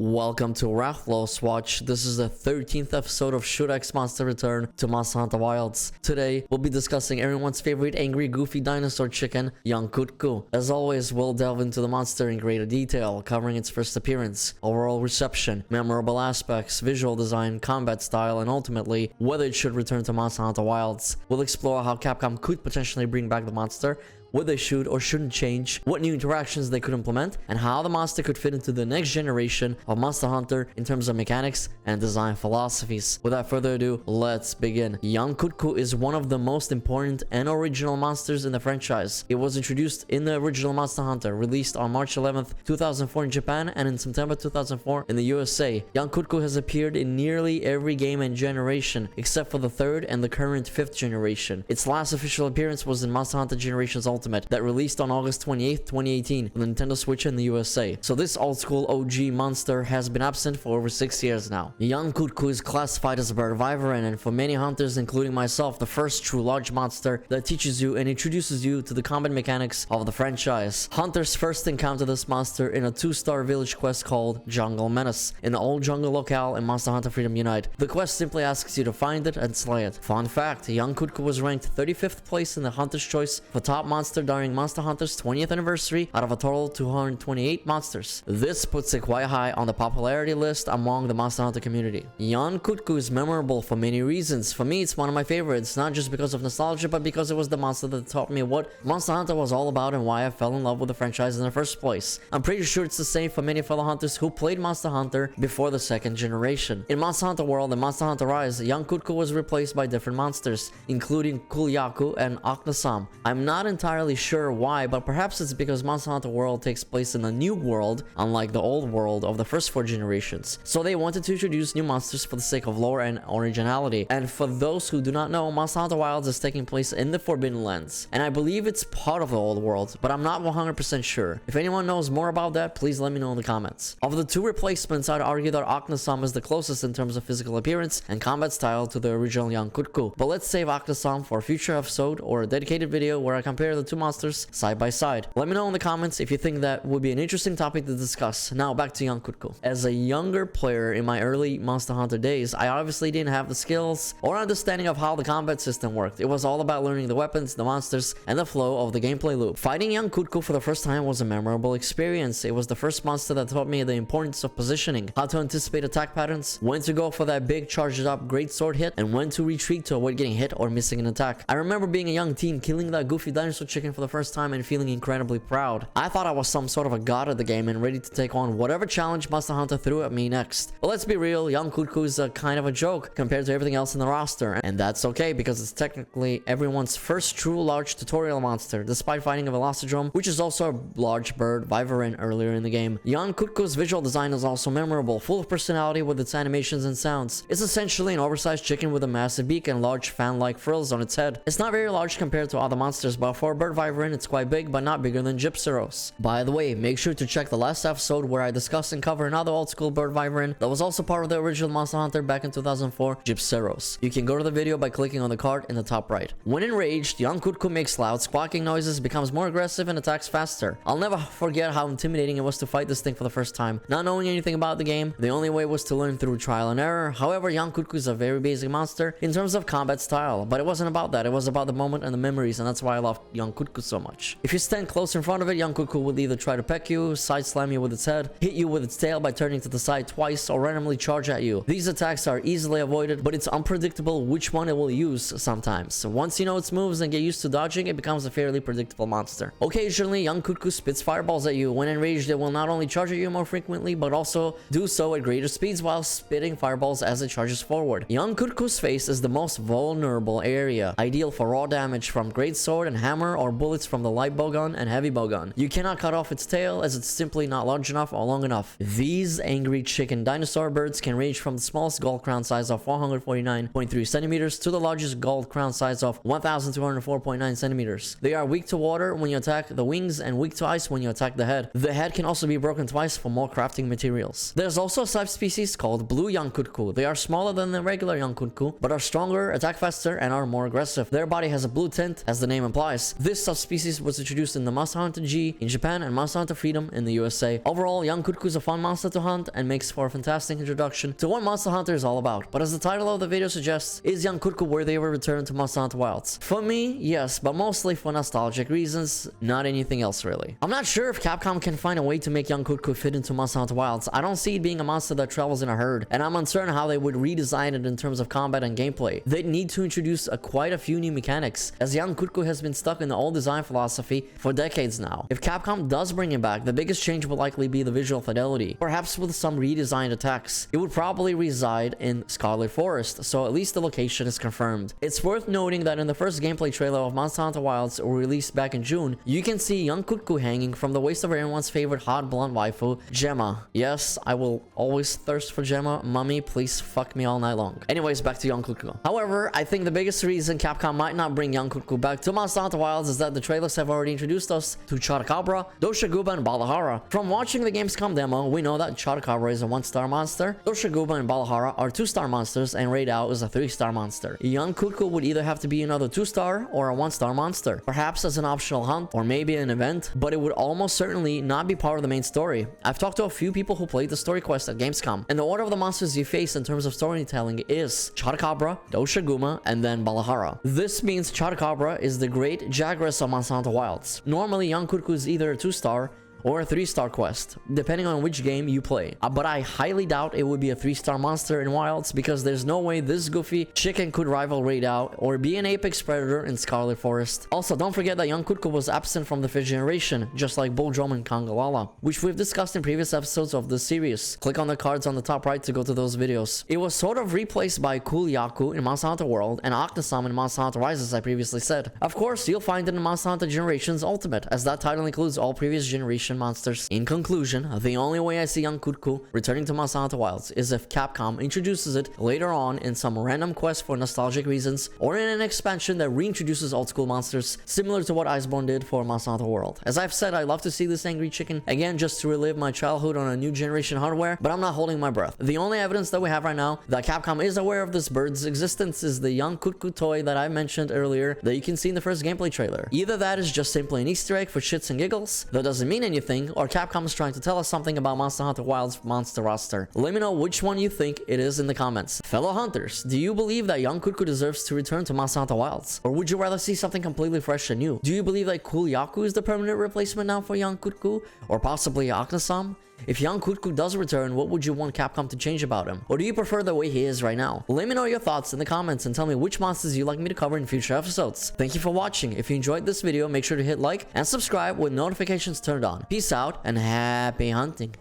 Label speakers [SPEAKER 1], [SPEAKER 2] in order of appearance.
[SPEAKER 1] Welcome to Rathalos Watch. This is the 13th episode of Should X Monster Return to Monster Hunter Wilds. Today, we'll be discussing everyone's favorite angry, goofy dinosaur chicken, Yian Kut Ku. As always, we'll delve into the monster in greater detail, covering its first appearance, overall reception, memorable aspects, visual design, combat style, and ultimately, whether it should return to Monster Hunter Wilds. We'll explore how Capcom could potentially bring back the monster, what they should or shouldn't change, what new interactions they could implement, and how the monster could fit into the next generation of Monster Hunter in terms of mechanics and design philosophies. Without further ado, let's begin. Yian Kut Ku is one of the most important and original monsters in the franchise. It was introduced in the original Monster Hunter, released on March 11th, 2004 in Japan and in September 2004 in the USA. Yian Kut Ku has appeared in nearly every game and generation, except for the third and the current 5th generation. Its last official appearance was in Monster Hunter Generations Ultimate that released on August 28th, 2018 on the Nintendo Switch in the USA. So this old school OG monster has been absent for over 6 years now. Yian Kut Ku is classified as a bird viverine, and for many hunters including myself, the first true large monster that teaches you and introduces you to the combat mechanics of the franchise. Hunters first encounter this monster in a 2-star village quest called Jungle Menace in the old jungle locale in Monster Hunter Freedom Unite. The quest simply asks you to find it and slay it. Fun fact, Yian Kut Ku was ranked 35th place in the Hunter's Choice for top monster during Monster Hunter's 20th anniversary out of a total of 228 monsters. This puts it quite high on the popularity list among the Monster Hunter community. Yian Kut Ku is memorable for many reasons. For me, it's one of my favorites, not just because of nostalgia, but because it was the monster that taught me what Monster Hunter was all about and why I fell in love with the franchise in the first place. I'm pretty sure it's the same for many fellow hunters who played Monster Hunter before the second generation. In Monster Hunter World and Monster Hunter Rise, Yian Kut Ku was replaced by different monsters, including Kulyaku and Aknasam. I'm not entirely sure why, but perhaps it's because Monster Hunter World takes place in a new world, unlike the old world of the first 4 generations. So they wanted to introduce new monsters for the sake of lore and originality. And for those who do not know, Monster Hunter Wilds is taking place in the Forbidden Lands, and I believe it's part of the old world, but I'm not 100% sure. If anyone knows more about that, please let me know in the comments. Of the 2 replacements, I'd argue that Aknasam is the closest in terms of physical appearance and combat style to the original Yian Kut Ku. But let's save Aknasam for a future episode or a dedicated video where I compare the 2 monsters side by side. Let me know in the comments if you think that would be an interesting topic to discuss. Now back to Yian Kut Ku. As a younger player in my early Monster Hunter days, I obviously didn't have the skills or understanding of how the combat system worked. It was all about learning the weapons, the monsters, and the flow of the gameplay loop. Fighting Yian Kut Ku for the first time was a memorable experience. It was the first monster that taught me the importance of positioning, how to anticipate attack patterns, when to go for that big charged up great sword hit, and when to retreat to avoid getting hit or missing an attack. I remember being a young teen killing that goofy dinosaur chicken for the first time and feeling incredibly proud. I thought I was some sort of a god of the game and ready to take on whatever challenge Monster Hunter threw at me next. But let's be real, Yian Kut Ku is a kind of a joke compared to everything else in the roster, and that's okay because it's technically everyone's first true large tutorial monster, despite fighting a Velocidrome, which is also a large bird viverine earlier in the game. Yian Kut Ku's visual design is also memorable, full of personality with its animations and sounds. It's essentially an oversized chicken with a massive beak and large fan-like frills on its head. It's not very large compared to other monsters, but for a bird viverine, it's quite big, but not bigger than Gypceros. By the way, make sure to check the last episode where I discuss and cover another old school bird viverine that was also part of the original Monster Hunter back in 2004, Gypceros. You can go to the video by clicking on the card in the top right. When enraged, Yian Kut Ku makes loud squawking noises, becomes more aggressive, and attacks faster. I'll never forget how intimidating it was to fight this thing for the first time. Not knowing anything about the game, the only way was to learn through trial and error. However, Yian Kut Ku is a very basic monster in terms of combat style, but it wasn't about that. It was about the moment and the memories, and that's why I love Yian Kut Ku so much. If you stand close in front of it, Yian Kut Ku will either try to peck you, side slam you with its head, hit you with its tail by turning to the side twice, or randomly charge at you. These attacks are easily avoided, but it's unpredictable which one it will use sometimes. Once you know its moves and get used to dodging, it becomes a fairly predictable monster. Occasionally, Yian Kut Ku spits fireballs at you. When enraged, it will not only charge at you more frequently, but also do so at greater speeds while spitting fireballs as it charges forward. Yian Kut Ku's face is the most vulnerable area, ideal for raw damage from great sword and hammer or bullets from the light bowgun and heavy bowgun. You cannot cut off its tail as it's simply not large enough or long enough. These angry chicken dinosaur birds can range from the smallest gold crown size of 449.3 centimeters to the largest gold crown size of 1204.9 centimeters. They are weak to water when you attack the wings and weak to ice when you attack the head. The head can also be broken twice for more crafting materials. There's also a subspecies called blue Yian Kut Ku. They are smaller than the regular Yian Kut Ku, but are stronger, attack faster, and are more aggressive. Their body has a blue tint, as the name implies. This subspecies was introduced in the Monster Hunter G in Japan and Monster Hunter Freedom in the USA. Overall, Yian Kut Ku is a fun monster to hunt and makes for a fantastic introduction to what Monster Hunter is all about. But as the title of the video suggests, is Yian Kut Ku worthy of a return to Monster Hunter Wilds? For me, yes, but mostly for nostalgic reasons, not anything else really. I'm not sure if Capcom can find a way to make Yian Kut Ku fit into Monster Hunter Wilds. I don't see it being a monster that travels in a herd, and I'm uncertain how they would redesign it in terms of combat and gameplay. They'd need to introduce quite a few new mechanics, as Yian Kut Ku has been stuck in the old design philosophy for decades now. If Capcom does bring him back, the biggest change will likely be the visual fidelity, perhaps with some redesigned attacks. It would probably reside in Scarlet Forest, so at least the location is confirmed. It's worth noting that in the first gameplay trailer of Monster Hunter Wilds, released back in June, you can see Yian Kut Ku hanging from the waist of everyone's favorite hot blonde waifu, Gemma. Yes, I will always thirst for Gemma. Mummy, please fuck me all night long. Anyways, back to Yian Kut Ku. However, I think the biggest reason Capcom might not bring Yian Kut Ku back to Monster Hunter Wilds is that the trailers have already introduced us to Chotacabra, Doshaguba, and Balahara. From watching the Gamescom demo, we know that Chotacabra is a 1-star monster, Doshaguba and Balahara are 2-star monsters, and Raidao is a 3-star monster. Yian Kut Ku would either have to be another 2-star or a 1-star monster, perhaps as an optional hunt or maybe an event, but it would almost certainly not be part of the main story. I've talked to a few people who played the story quest at Gamescom, and the order of the monsters you face in terms of storytelling is Chotacabra, Doshaguma, and then Balahara. This means Chotacabra is the great Jagras of Monster Hunter Wilds. Normally, Yian Kut Ku is either a 2-star or a 3-star quest, depending on which game you play. But I highly doubt it would be a 3-star monster in Wilds, because there's no way this goofy chicken could rival Raidao or be an apex predator in Scarlet Forest. Also, don't forget that Yian Kut Ku was absent from the 5th generation, just like Buldrum and Kangalala, which we've discussed in previous episodes of this series. Click on the cards on the top right to go to those videos. It was sort of replaced by Kulyaku in Monster Hunter World and Octosam in Monster Hunter Rise, as I previously said. Of course, you'll find it in Monster Hunter Generations Ultimate, as that title includes all previous generation monsters. In conclusion, the only way I see Yian Kut Ku returning to Monster Hunter Wilds is if Capcom introduces it later on in some random quest for nostalgic reasons, or in an expansion that reintroduces old school monsters, similar to what Iceborne did for Monster Hunter World. As I've said, I'd love to see this angry chicken again just to relive my childhood on a new generation hardware, but I'm not holding my breath. The only evidence that we have right now that Capcom is aware of this bird's existence is the Yian Kut Ku toy that I mentioned earlier that you can see in the first gameplay trailer. Either that is just simply an Easter egg for shits and giggles that doesn't mean anything, or Capcom is trying to tell us something about Monster Hunter Wilds monster roster. Let me know which one you think it is in the comments. Fellow hunters, do you believe that Yian Kut Ku deserves to return to Monster Hunter Wilds? Or would you rather see something completely fresh and new? Do you believe that Kulyaku is the permanent replacement now for Yian Kut Ku? Or possibly Aknasam? If Yian Kut Ku does return, what would you want Capcom to change about him? Or do you prefer the way he is right now? Let me know your thoughts in the comments and tell me which monsters you'd like me to cover in future episodes. Thank you for watching. If you enjoyed this video, make sure to hit like and subscribe with notifications turned on. Peace out and happy hunting.